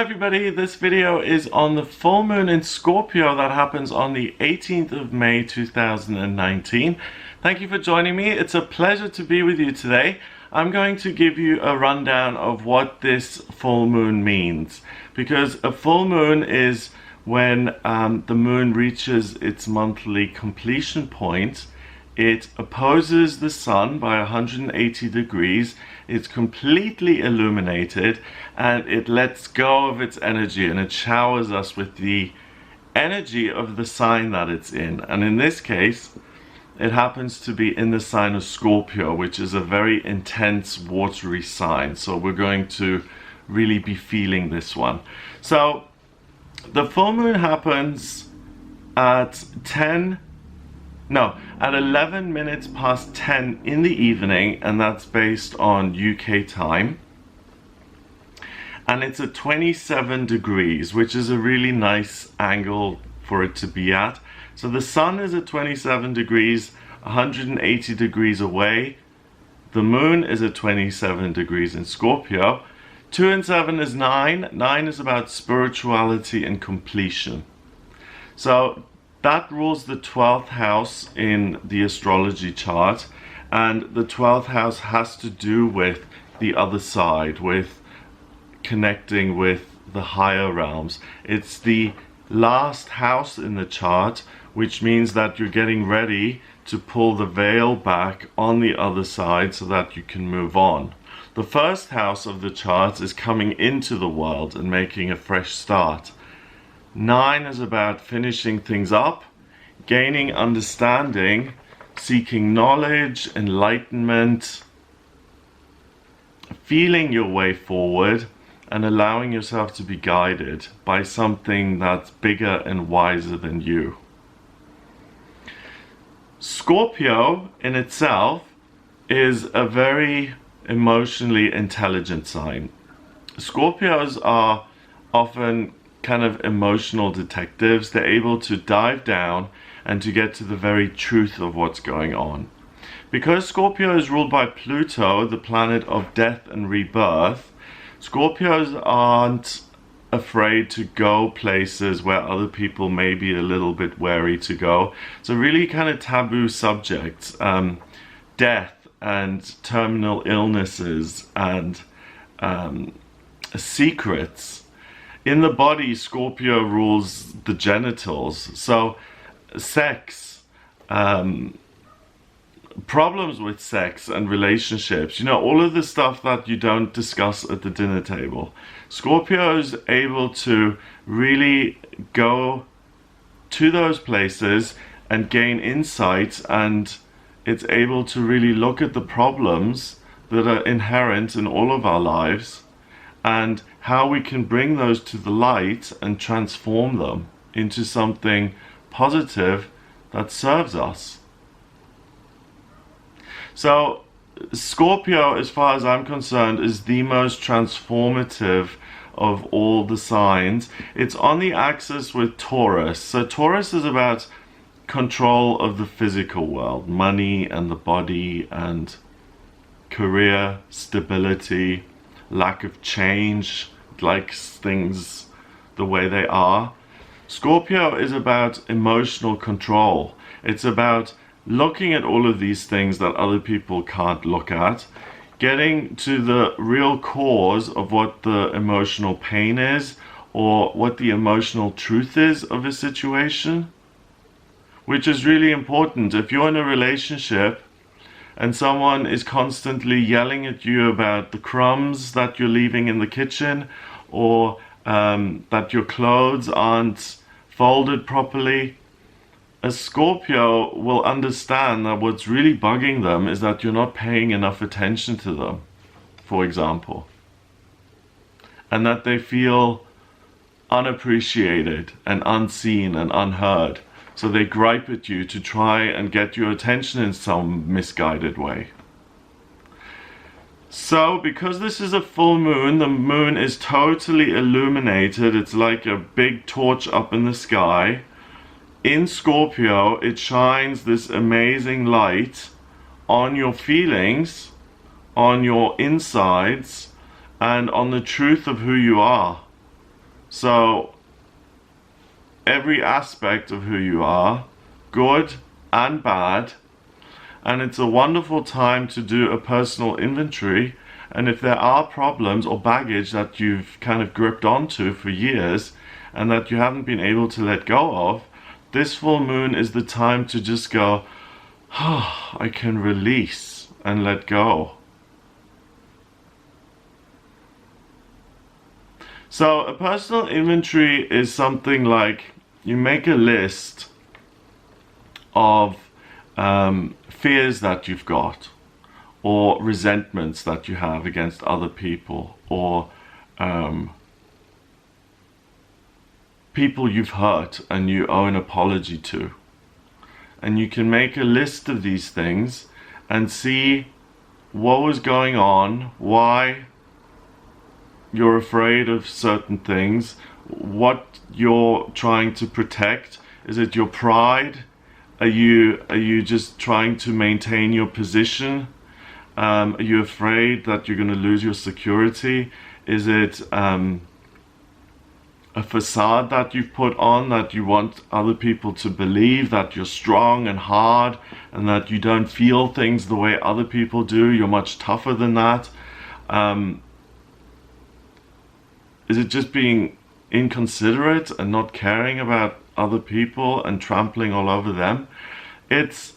everybody, this video is on the full moon in Scorpio that happens on the 18th of May 2019. Thank you for joining me. It's a pleasure to be with you today. I'm going to give you a rundown of what this full moon means, because a full moon is when the moon reaches its monthly completion point. It opposes the sun by 180 degrees, it's completely illuminated, and it lets go of its energy and it showers us with the energy of the sign that it's in. And in this case, it happens to be in the sign of Scorpio, which is a very intense watery sign. So we're going to really be feeling this one. So the full moon happens at 11 minutes past 10 in the evening, and that's based on UK time. And it's at 27 degrees, which is a really nice angle for it to be at. So the sun is at 27 degrees, 180 degrees away. The moon is at 27 degrees in Scorpio. 2 and 7 is 9. 9 is about spirituality and completion. So that rules the 12th house in the astrology chart, and the 12th house has to do with the other side, with connecting with the higher realms. It's the last house in the chart, which means that you're getting ready to pull the veil back on the other side so that you can move on. The first house of the chart is coming into the world and making a fresh start. 9 is about finishing things up, gaining understanding, seeking knowledge, enlightenment, feeling your way forward, and allowing yourself to be guided by something that's bigger and wiser than you. Scorpio in itself is a very emotionally intelligent sign. Scorpios are often kind of emotional detectives. They're able to dive down and to get to the very truth of what's going on. Because Scorpio is ruled by Pluto, the planet of death and rebirth, Scorpios aren't afraid to go places where other people may be a little bit wary to go. So really kind of taboo subjects, death and terminal illnesses and secrets. In the body, Scorpio rules the genitals, so sex, problems with sex and relationships, all of the stuff that you don't discuss at the dinner table. Scorpio is able to really go to those places and gain insight, and it's able to really look at the problems that are inherent in all of our lives and how we can bring those to the light and transform them into something positive that serves us. So Scorpio, as far as I'm concerned, is the most transformative of all the signs. It's on the axis with Taurus. So Taurus is about control of the physical world, money and the body and career, stability, lack of change, likes things the way they are. Scorpio is about emotional control. It's about looking at all of these things that other people can't look at, getting to the real cause of what the emotional pain is or what the emotional truth is of a situation, which is really important. If you're in a relationship and someone is constantly yelling at you about the crumbs that you're leaving in the kitchen, or that your clothes aren't folded properly, a Scorpio will understand that what's really bugging them is that you're not paying enough attention to them, for example, and that they feel unappreciated and unseen and unheard. So they gripe at you to try and get your attention in some misguided way. So because this is a full moon, the moon is totally illuminated. It's like a big torch up in the sky. In Scorpio, it shines this amazing light on your feelings, on your insides, and on the truth of who you are. So every aspect of who you are, good and bad, and it's a wonderful time to do a personal inventory. And if there are problems or baggage that you've kind of gripped onto for years and that you haven't been able to let go of, this full moon is the time to just go, oh, I can release and let go. So a personal inventory is something like you make a list of fears that you've got, or resentments that you have against other people, or people you've hurt and you owe an apology to. And you can make a list of these things and see what was going on, why you're afraid of certain things, what you're trying to protect. Is it your pride? Are you just trying to maintain your position? Are you afraid that you're going to lose your security? Is it a facade that you've put on that you want other people to believe that you're strong and hard and that you don't feel things the way other people do? You're much tougher than that. Is it just being inconsiderate and not caring about other people and trampling all over them? It's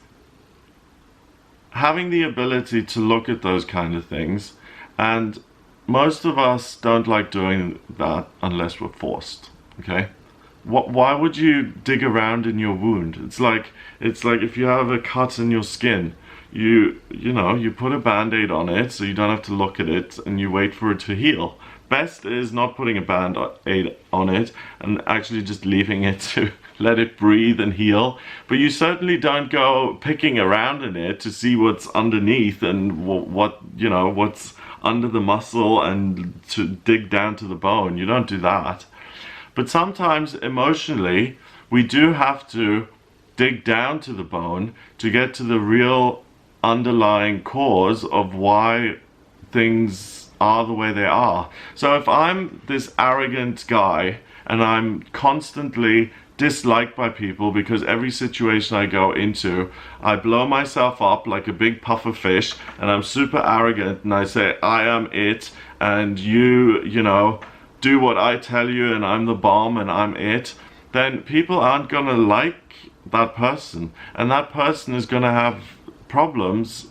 having the ability to look at those kind of things, and most of us don't like doing that unless we're forced. Okay, why would you dig around in your wound? It's like if you have a cut in your skin, you put a band-aid on it so you don't have to look at it and you wait for it to heal. Best is not putting a band-aid on it and actually just leaving it to let it breathe and heal. But you certainly don't go picking around in it to see what's underneath and what's under the muscle and to dig down to the bone. You don't do that. But sometimes emotionally, we do have to dig down to the bone to get to the real underlying cause of why things are the way they are. So if I'm this arrogant guy and I'm constantly disliked by people because every situation I go into, I blow myself up like a big puffer fish and I'm super arrogant and I say, I am it and you do what I tell you and I'm the bomb and I'm it, then people aren't gonna like that person, and that person is gonna have problems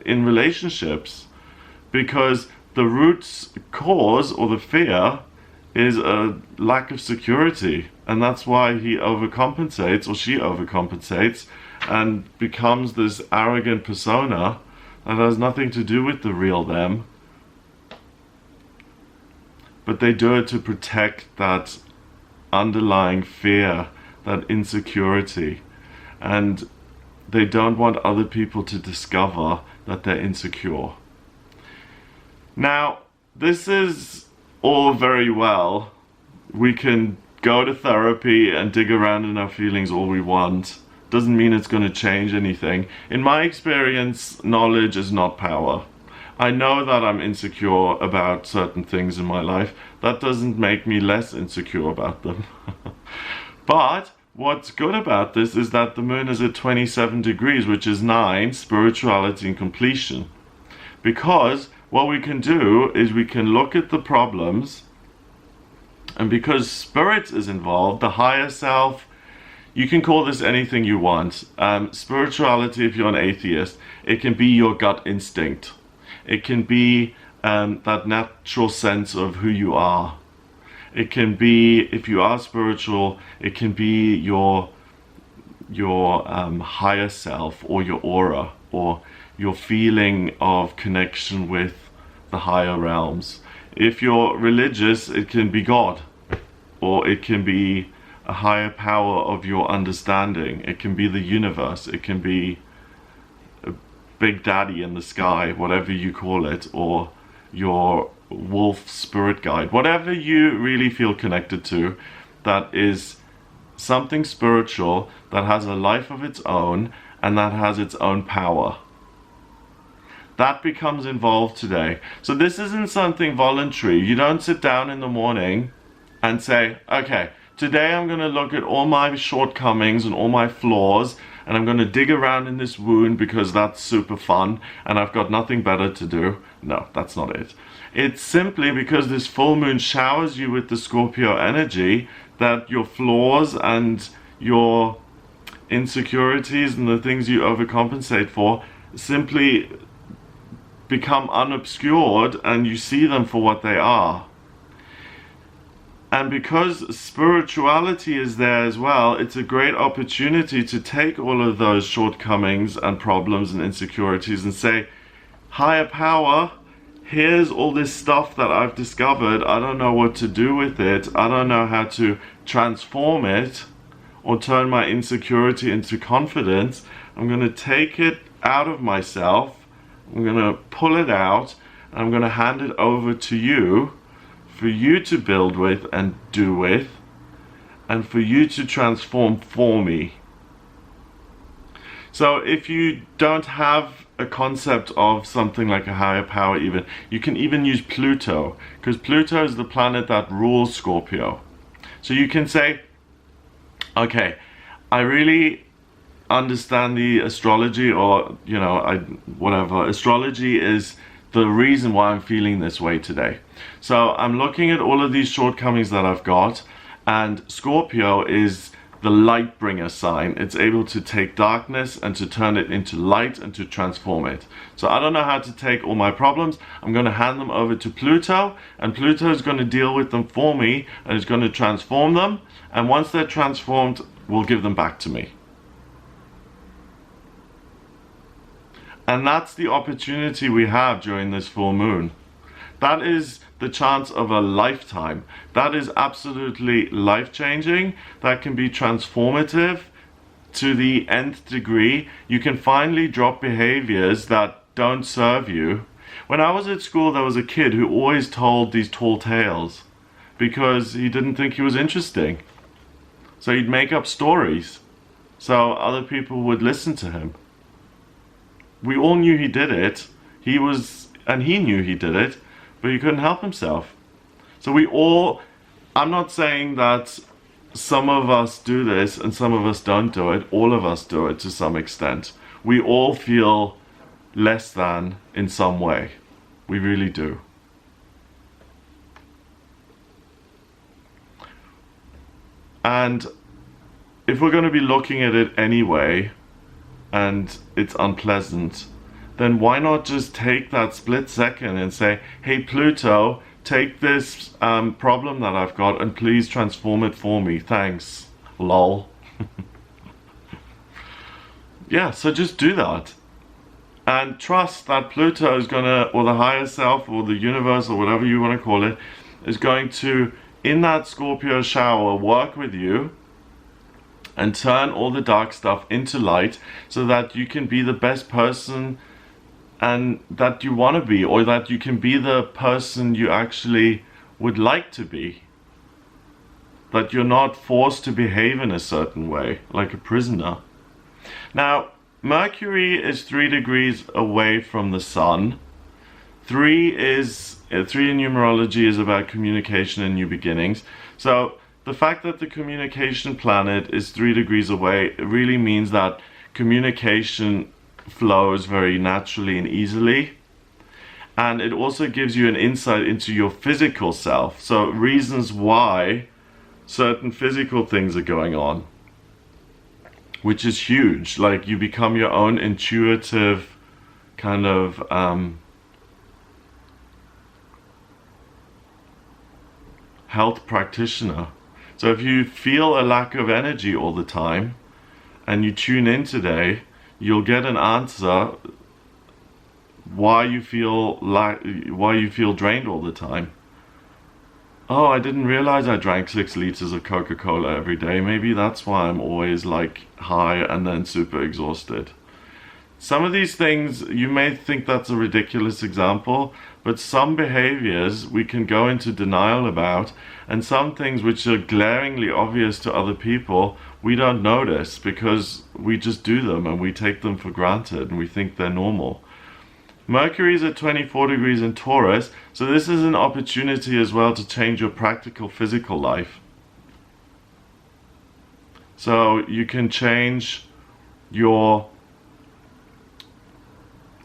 in relationships because the root cause or the fear is a lack of security, and that's why he overcompensates or she overcompensates and becomes this arrogant persona that has nothing to do with the real them, but they do it to protect that underlying fear, that insecurity, and they don't want other people to discover that they're insecure. Now, this is all very well. We can go to therapy and dig around in our feelings all we want. Doesn't mean it's going to change anything. In my experience, knowledge is not power. I know that I'm insecure about certain things in my life. That doesn't make me less insecure about them. But what's good about this is that the moon is at 27 degrees, which is 9, spirituality and completion. Because what we can do is we can look at the problems, and because spirit is involved, the higher self, you can call this anything you want. Spirituality, if you're an atheist, it can be your gut instinct. It can be that natural sense of who you are. It can be, if you are spiritual, it can be your higher self, or your aura, or your feeling of connection with the higher realms. If you're religious, it can be God, or it can be a higher power of your understanding. It can be the universe. It can be a big daddy in the sky, whatever you call it, or your wolf spirit guide, whatever you really feel connected to, that is something spiritual, that has a life of its own, and that has its own power. That becomes involved today. So this isn't something voluntary. You don't sit down in the morning and say, okay, today I'm going to look at all my shortcomings and all my flaws, and I'm going to dig around in this wound because that's super fun and I've got nothing better to do. No, that's not it. It's simply because this full moon showers you with the Scorpio energy that your flaws and your insecurities and the things you overcompensate for simply become unobscured and you see them for what they are. And because spirituality is there as well, it's a great opportunity to take all of those shortcomings and problems and insecurities and say, higher power, here's all this stuff that I've discovered. I don't know what to do with it. I don't know how to transform it or turn my insecurity into confidence. I'm going to take it out of myself. I'm going to pull it out. And I'm going to hand it over to you for you to build with and do with, and for you to transform for me. So if you don't have a concept of something like a higher power even, you can even use Pluto, because Pluto is the planet that rules Scorpio. So you can say, okay, I really understand the astrology, or whatever. Astrology is the reason why I'm feeling this way today. So I'm looking at all of these shortcomings that I've got, and Scorpio is the light bringer sign. It's able to take darkness and to turn it into light and to transform it. So I don't know how to take all my problems. I'm going to hand them over to Pluto, and Pluto is going to deal with them for me and is going to transform them, and once they're transformed, we'll give them back to me. And that's the opportunity we have during this full moon. That is the chance of a lifetime. That is absolutely life-changing. That can be transformative to the nth degree. You can finally drop behaviors that don't serve you. When I was at school, there was a kid who always told these tall tales because he didn't think he was interesting. So he'd make up stories so other people would listen to him. We all knew he did it. He knew he did it, but he couldn't help himself. So I'm not saying that some of us do this and some of us don't do it. All of us do it to some extent. We all feel less than in some way. We really do. And if we're going to be looking at it anyway, and it's unpleasant, then why not just take that split second and say, hey Pluto, take this problem that I've got and please transform it for me, thanks, lol. Yeah, so just do that. And trust that Pluto is gonna, or the higher self, or the universe, or whatever you want to call it, is going to, in that Scorpio shower, work with you and turn all the dark stuff into light so that you can be the best person and that you want to be, or that you can be the person you actually would like to be. That you're not forced to behave in a certain way, like a prisoner. Now, Mercury is 3 degrees away from the Sun. 3 in numerology is about communication and new beginnings. So the fact that the communication planet is 3 degrees away really means that communication flows very naturally and easily. And it also gives you an insight into your physical self. So reasons why certain physical things are going on, which is huge. Like you become your own intuitive kind of health practitioner. So if you feel a lack of energy all the time and you tune in today, you'll get an answer why you feel drained all the time. Oh, I didn't realize I drank 6 liters of Coca-Cola every day. Maybe that's why I'm always like high and then super exhausted. Some of these things, you may think that's a ridiculous example, but some behaviors we can go into denial about, and some things which are glaringly obvious to other people, we don't notice because we just do them and we take them for granted and we think they're normal. Mercury is at 24 degrees in Taurus, so this is an opportunity as well to change your practical physical life. So you can change your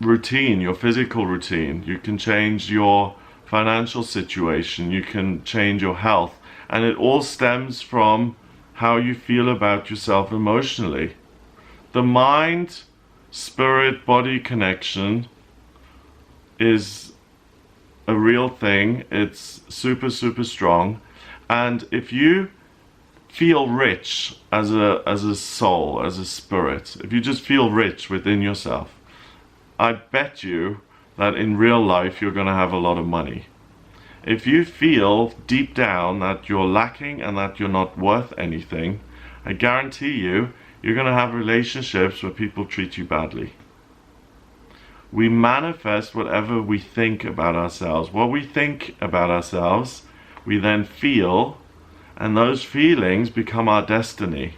routine, your physical routine. You can change your financial situation. You can change your health. And it all stems from how you feel about yourself emotionally. The mind, spirit, body connection is a real thing. It's super, super strong. And if you feel rich as a soul, as a spirit, if you just feel rich within yourself, I bet you that in real life you're going to have a lot of money. If you feel deep down that you're lacking and that you're not worth anything, I guarantee you, you're going to have relationships where people treat you badly. We manifest whatever we think about ourselves. What we think about ourselves, we then feel, and those feelings become our destiny.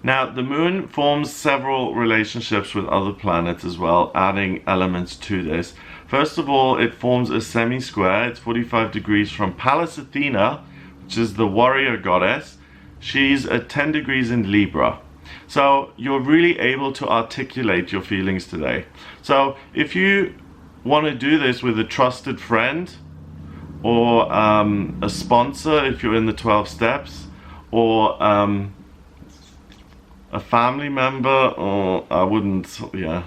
Now, the moon forms several relationships with other planets as well, adding elements to this. First of all, it forms a semi-square. It's 45 degrees from Pallas Athena, which is the warrior goddess. She's at 10 degrees in Libra. So you're really able to articulate your feelings today. So if you want to do this with a trusted friend, or a sponsor if you're in the 12 steps, or a family member, or I wouldn't, yeah.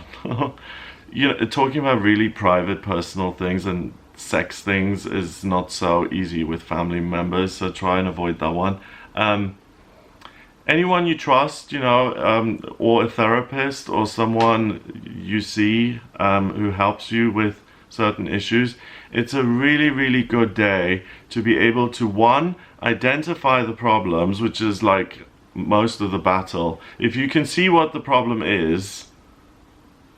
You know, talking about really private, personal things and sex things is not so easy with family members, so try and avoid that one. Anyone you trust, you know, or a therapist or someone you see who helps you with certain issues, it's a really, really good day to be able to, one, identify the problems, which is like most of the battle. If you can see what the problem is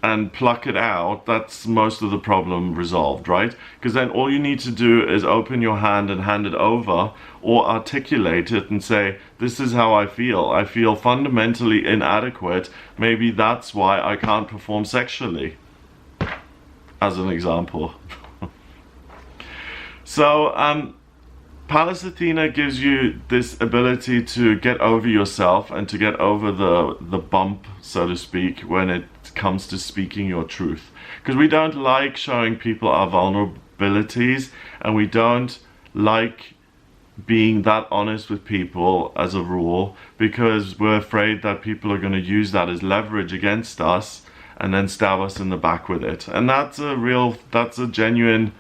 and pluck it out, that's most of the problem resolved, right? Because then all you need to do is open your hand and hand it over, or articulate it and say, this is how I feel fundamentally inadequate, maybe that's why I can't perform sexually, as an example. So Pallas Athena gives you this ability to get over yourself and to get over the bump, so to speak, when it comes to speaking your truth. Because we don't like showing people our vulnerabilities, and we don't like being that honest with people as a rule, because we're afraid that people are going to use that as leverage against us and then stab us in the back with it. And that's a genuine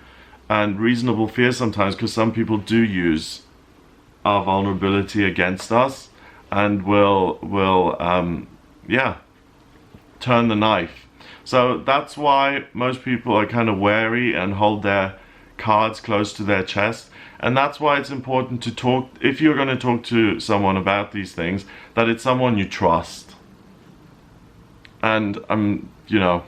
and reasonable fear sometimes, because some people do use our vulnerability against us and will turn the knife. So that's why most people are kind of wary and hold their cards close to their chest. And that's why it's important to talk, if you're going to talk to someone about these things, that it's someone you trust. And you know,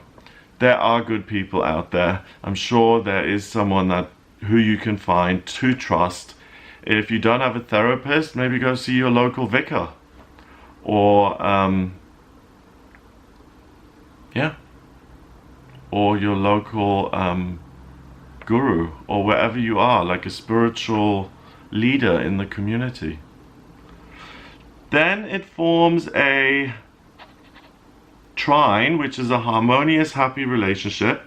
there are good people out there. I'm sure there is someone who you can find to trust. If you don't have a therapist, maybe go see your local vicar, or or your local guru, or wherever you are, like a spiritual leader in the community. Then it forms a trine, which is a harmonious, happy relationship.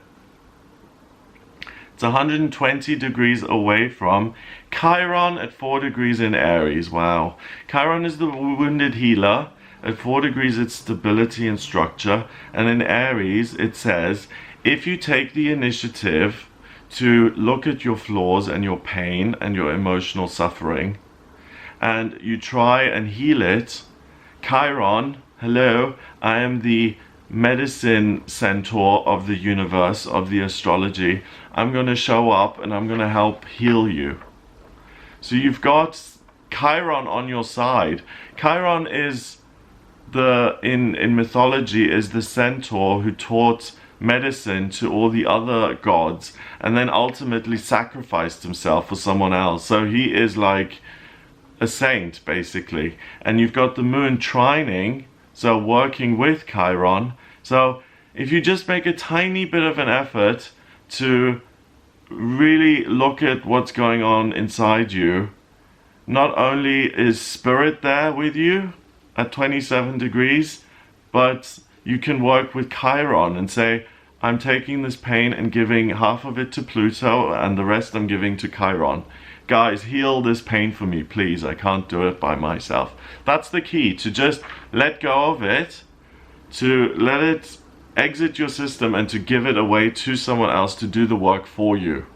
It's 120 degrees away from Chiron at 4 degrees in Aries. Wow. Chiron is the wounded healer. At 4 degrees, it's stability and structure. And in Aries, it says, if you take the initiative to look at your flaws and your pain and your emotional suffering, and you try and heal it, Chiron, hello, I am the medicine centaur of the universe, of the astrology. I'm going to show up and I'm going to help heal you. So you've got Chiron on your side. Chiron is in mythology is the centaur who taught medicine to all the other gods and then ultimately sacrificed himself for someone else. So he is like a saint, basically. And you've got the moon trining So working with Chiron. So if you just make a tiny bit of an effort to really look at what's going on inside you, not only is spirit there with you at 27 degrees, but you can work with Chiron and say, I'm taking this pain and giving half of it to Pluto and the rest I'm giving to Chiron. Guys, heal this pain for me, please. I can't do it by myself. That's the key, to just let go of it, to let it exit your system and to give it away to someone else to do the work for you.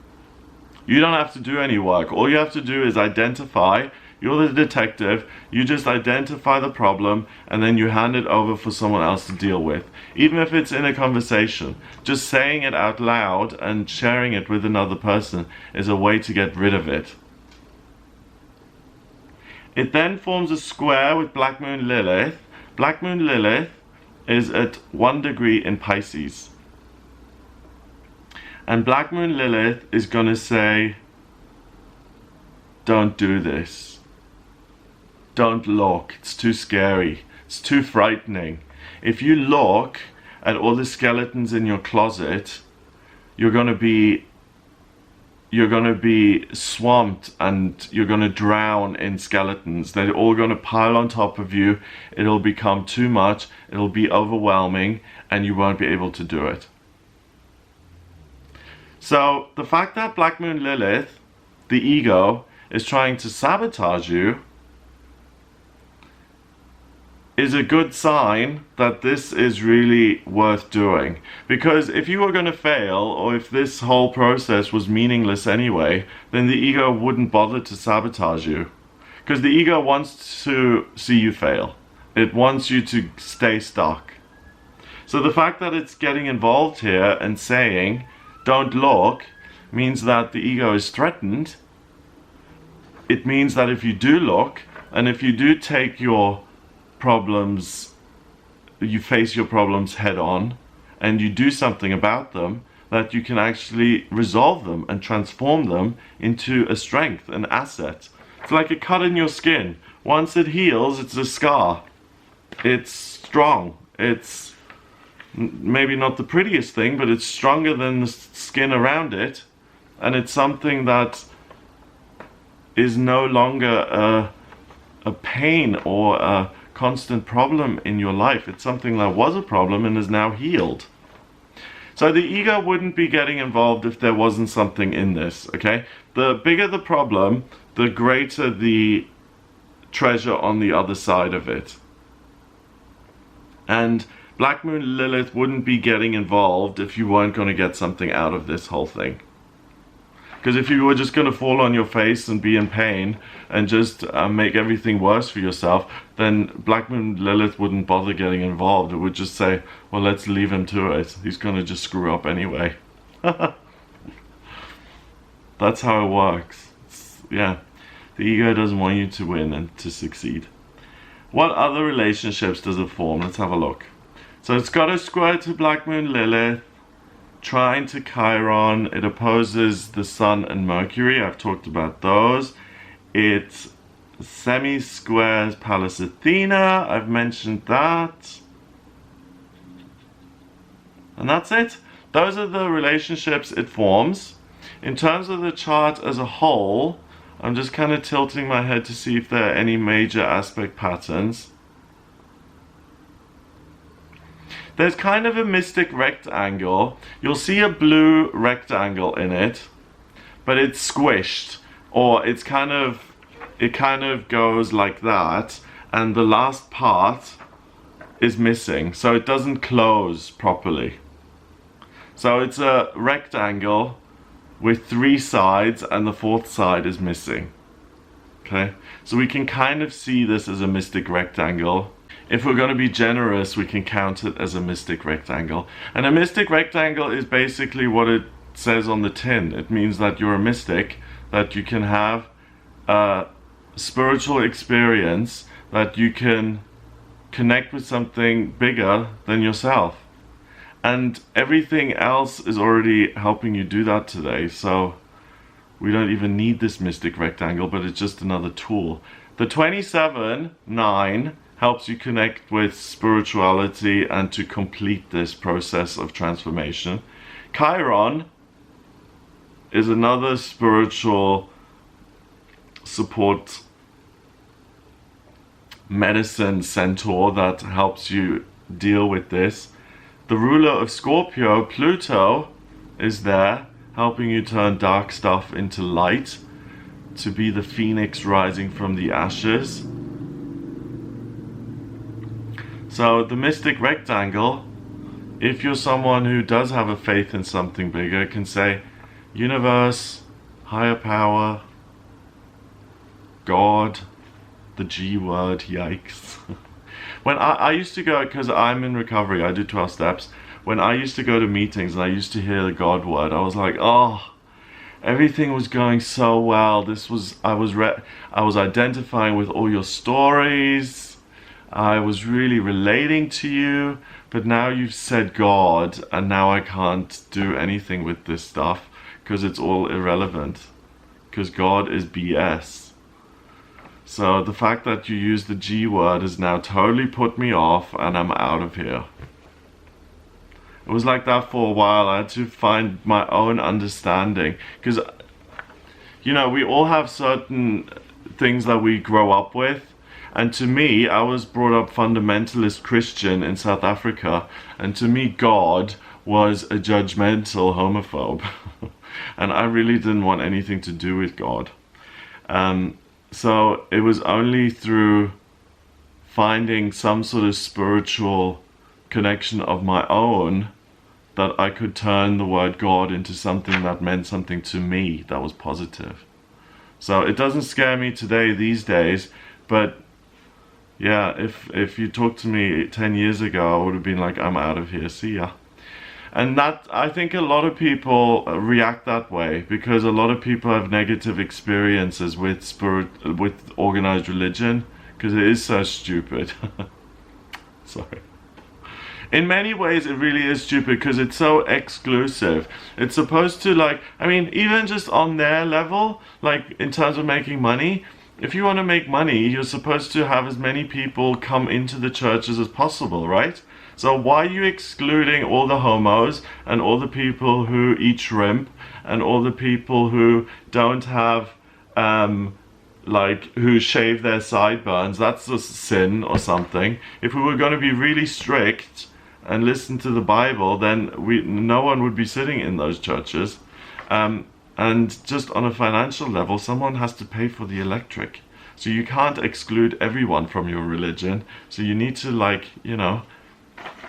You don't have to do any work. All you have to do is identify. You're the detective. You just identify the problem and then you hand it over for someone else to deal with. Even if it's in a conversation, just saying it out loud and sharing it with another person is a way to get rid of it. It then forms a square with Black Moon Lilith. Black Moon Lilith is at 1 degree in Pisces. And Black Moon Lilith is going to say, don't do this. Don't look. It's too scary. It's too frightening. If you look at all the skeletons in your closet, you're going to be swamped and you're going to drown in skeletons. They're all going to pile on top of you. It'll become too much. It'll be overwhelming and you won't be able to do it. So the fact that Black Moon Lilith, the ego, is trying to sabotage you is a good sign that this is really worth doing. Because if you were going to fail, or if this whole process was meaningless anyway, then the ego wouldn't bother to sabotage you. Because the ego wants to see you fail. It wants you to stay stuck. So the fact that it's getting involved here and saying, don't look, means that the ego is threatened. It means that if you do look, and if you do take your problems, you face your problems head on, and you do something about them, that you can actually resolve them and transform them into a strength, an asset. It's like a cut in your skin. Once it heals, it's a scar. It's strong. It's maybe not the prettiest thing, but it's stronger than the skin around it, and it's something that is no longer a pain or a constant problem in your life. It's something that was a problem and is now healed. So the ego wouldn't be getting involved if there wasn't something in this, okay? The bigger the problem, the greater the treasure on the other side of it. And Black Moon Lilith wouldn't be getting involved if you weren't going to get something out of this whole thing. Because if you were just going to fall on your face and be in pain and just make everything worse for yourself, then Black Moon Lilith wouldn't bother getting involved. It would just say, well, let's leave him to it. He's going to just screw up anyway. That's how it works. Yeah, the ego doesn't want you to win and to succeed. What other relationships does it form? Let's have a look. So it's got a square to Black Moon Lilith, trine to Chiron. It opposes the Sun and Mercury. I've talked about those. It semi-squares Pallas Athena. I've mentioned that. And that's it. Those are the relationships it forms. In terms of the chart as a whole, I'm just kind of tilting my head to see if there are any major aspect patterns. There's kind of a mystic rectangle. You'll see a blue rectangle in it, but it's squished, or it kind of goes like that, and the last part is missing, so it doesn't close properly. So it's a rectangle with 3 sides, and the 4th side is missing. Okay, so we can kind of see this as a mystic rectangle. If we're going to be generous, we can count it as a mystic rectangle. And a mystic rectangle is basically what it says on the tin. It means that you're a mystic, that you can have a spiritual experience, that you can connect with something bigger than yourself. And everything else is already helping you do that today. So we don't even need this mystic rectangle, but it's just another tool. The 27, 9, helps you connect with spirituality and to complete this process of transformation. Chiron is another spiritual support medicine centaur that helps you deal with this. The ruler of Scorpio, Pluto, is there helping you turn dark stuff into light, to be the phoenix rising from the ashes. So the mystic rectangle, if you're someone who does have a faith in something bigger, can say universe, higher power, God, the G word, yikes. When I used to go, because I'm in recovery, I do 12 steps. When I used to go to meetings and I used to hear the God word, I was like, oh, everything was going so well. I was identifying with all your stories. I was really relating to you. But now you've said God, and now I can't do anything with this stuff because it's all irrelevant. Because God is BS. So the fact that you use the G word has now totally put me off, and I'm out of here. It was like that for a while. I had to find my own understanding. Because, you know, we all have certain things that we grow up with. And to me, I was brought up fundamentalist Christian in South Africa. And to me, God was a judgmental homophobe. And I really didn't want anything to do with God. So it was only through finding some sort of spiritual connection of my own that I could turn the word God into something that meant something to me that was positive. So it doesn't scare me today, these days, but yeah, if you talked to me 10 years ago, I would have been like, I'm out of here, see ya. And that, I think a lot of people react that way because a lot of people have negative experiences with with organized religion because it is so stupid. Sorry. In many ways, it really is stupid because it's so exclusive. It's supposed to, like, I mean, even just on their level, like in terms of making money, if you want to make money, you're supposed to have as many people come into the churches as possible, right? So why are you excluding all the homos and all the people who eat shrimp and all the people who don't have, who shave their sideburns? That's a sin or something. If we were going to be really strict and listen to the Bible, then no one would be sitting in those churches. And just on a financial level, someone has to pay for the electric. So you can't exclude everyone from your religion. So you need to,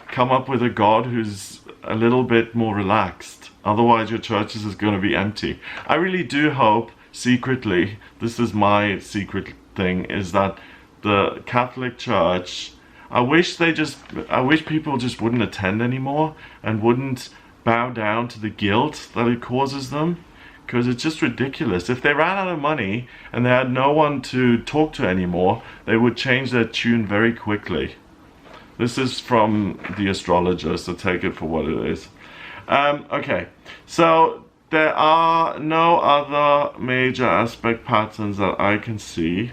come up with a God who's a little bit more relaxed. Otherwise your churches is going to be empty. I really do hope, secretly, this is my secret thing, is that the Catholic Church, I wish people just wouldn't attend anymore and wouldn't bow down to the guilt that it causes them. Because it's just ridiculous. If they ran out of money and they had no one to talk to anymore, they would change their tune very quickly. This is from the Astrologer, so take it for what it is. Okay, so there are no other major aspect patterns that I can see.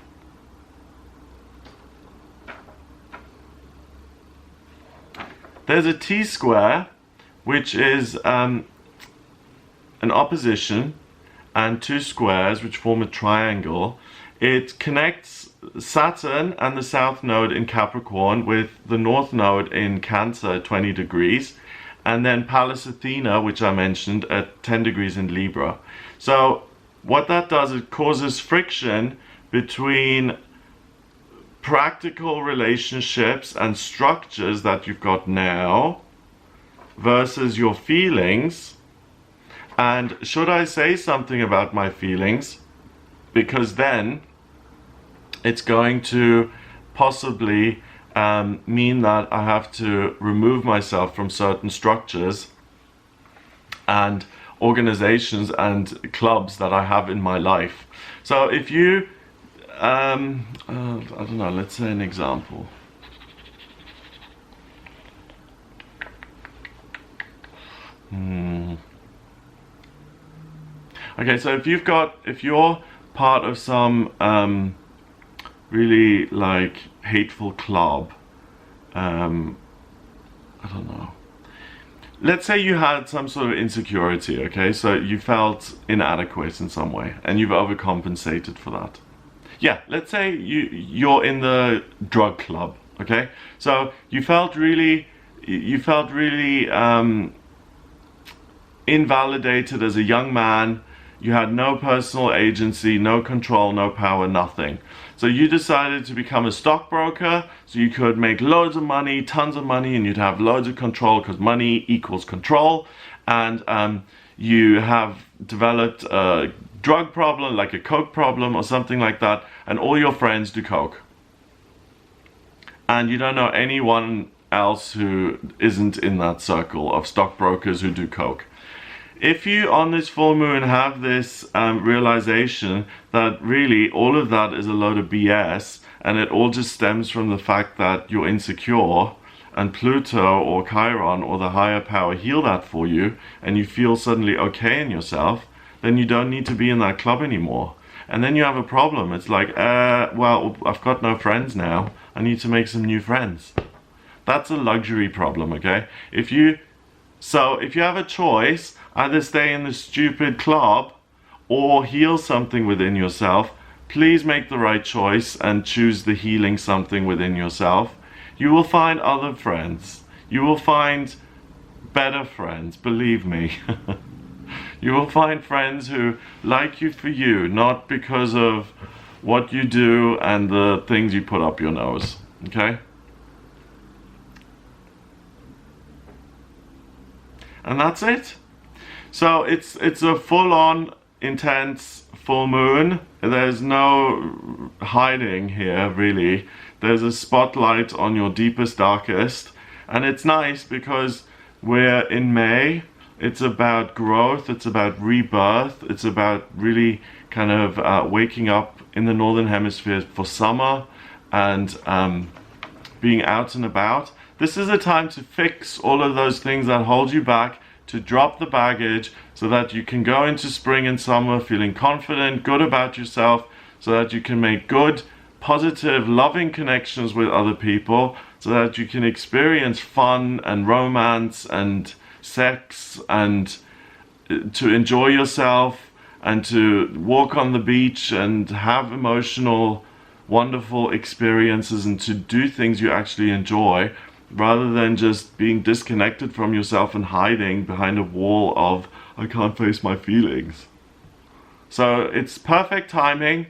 There's a T-square, which is an opposition, and two squares, which form a triangle. It connects Saturn and the South Node in Capricorn with the North Node in Cancer at 20 degrees, and then Pallas Athena, which I mentioned, at 10 degrees in Libra. So what that does, it causes friction between practical relationships and structures that you've got now versus your feelings. And should I say something about my feelings? Because then it's going to possibly mean that I have to remove myself from certain structures and organizations and clubs that I have in my life. So if you, I don't know, let's say an example. Okay, so if you're part of some really like hateful club. I don't know. Let's say you had some sort of insecurity, okay? So you felt inadequate in some way and you've overcompensated for that. Yeah, let's say you're in the drug club, okay? So you felt really invalidated as a young man. You had no personal agency, no control, no power, nothing. So you decided to become a stockbroker so you could make loads of money, tons of money, and you'd have loads of control because money equals control. And you have developed a drug problem, like a coke problem or something like that, and all your friends do coke. And you don't know anyone else who isn't in that circle of stockbrokers who do coke. If you on this full moon have this realization that really all of that is a load of BS and it all just stems from the fact that you're insecure and Pluto or Chiron or the higher power heal that for you and you feel suddenly okay in yourself, then you don't need to be in that club anymore. And then you have a problem. It's like, well, I've got no friends now. I need to make some new friends. That's a luxury problem, okay? If you have a choice, either stay in the stupid club or heal something within yourself, please make the right choice and choose the healing something within yourself. You will find other friends. You will find better friends, believe me. You will find friends who like you for you, not because of what you do and the things you put up your nose, okay? And that's it. So it's a full-on intense full moon. There's no hiding here, really. There's a spotlight on your deepest, darkest. And it's nice because we're in May. It's about growth, it's about rebirth, it's about really kind of waking up in the northern hemisphere for summer and being out and about. This is a time to fix all of those things that hold you back, to drop the baggage so that you can go into spring and summer feeling confident, good about yourself, so that you can make good, positive, loving connections with other people, so that you can experience fun and romance and sex and to enjoy yourself and to walk on the beach and have emotional, wonderful experiences and to do things you actually enjoy, rather than just being disconnected from yourself and hiding behind a wall of, I can't face my feelings. So it's perfect timing.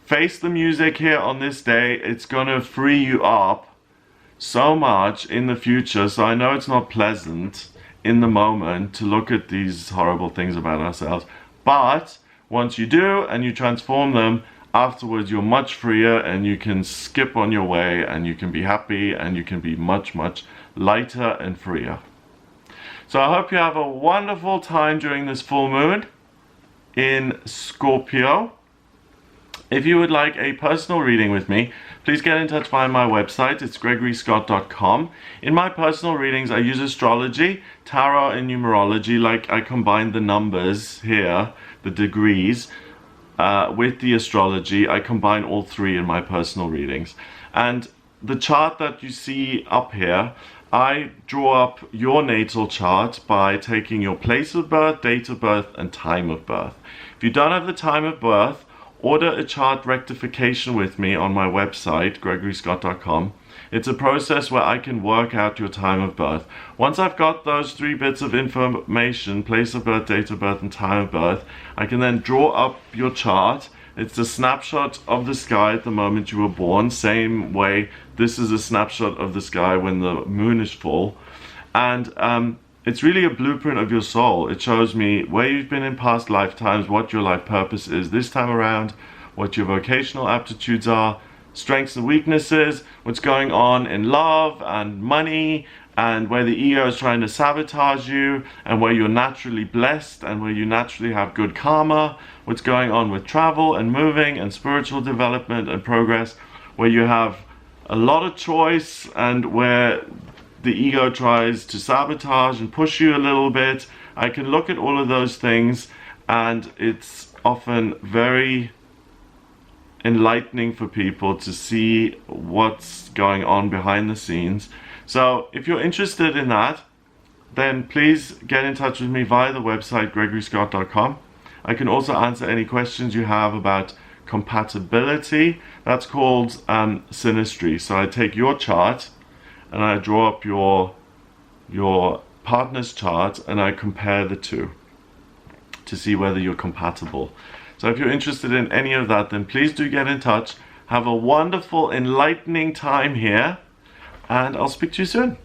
Face the music here on this day. It's gonna free you up so much in the future. So I know it's not pleasant in the moment to look at these horrible things about ourselves, but once you do and you transform them, afterwards you're much freer and you can skip on your way and you can be happy and you can be much, much lighter and freer. So I hope you have a wonderful time during this full moon in Scorpio. If you would like a personal reading with me, please get in touch via my website. It's gregoryscott.com. In my personal readings, I use astrology, tarot, and numerology. Like I combine the numbers here, the degrees, with the astrology. I combine all three in my personal readings. And the chart that you see up here, I draw up your natal chart by taking your place of birth, date of birth, and time of birth. If you don't have the time of birth, order a chart rectification with me on my website, gregoryscott.com. It's a process where I can work out your time of birth. Once I've got those three bits of information, place of birth, date of birth, and time of birth, I can then draw up your chart. It's a snapshot of the sky at the moment you were born. Same way, this is a snapshot of the sky when the moon is full. And it's really a blueprint of your soul. It shows me where you've been in past lifetimes, what your life purpose is this time around, what your vocational aptitudes are, strengths and weaknesses, what's going on in love and money, and where the ego is trying to sabotage you, and where you're naturally blessed and where you naturally have good karma, what's going on with travel and moving and spiritual development and progress, where you have a lot of choice and where the ego tries to sabotage and push you a little bit. I can look at all of those things, and it's often very enlightening for people to see what's going on behind the scenes. So if you're interested in that, then please get in touch with me via the website gregoryscott.com. I can also answer any questions you have about compatibility. That's called synastry. So I take your chart and I draw up your partner's chart and I compare the two to see whether you're compatible. So if you're interested in any of that, then please do get in touch. Have a wonderful, enlightening time here, and I'll speak to you soon.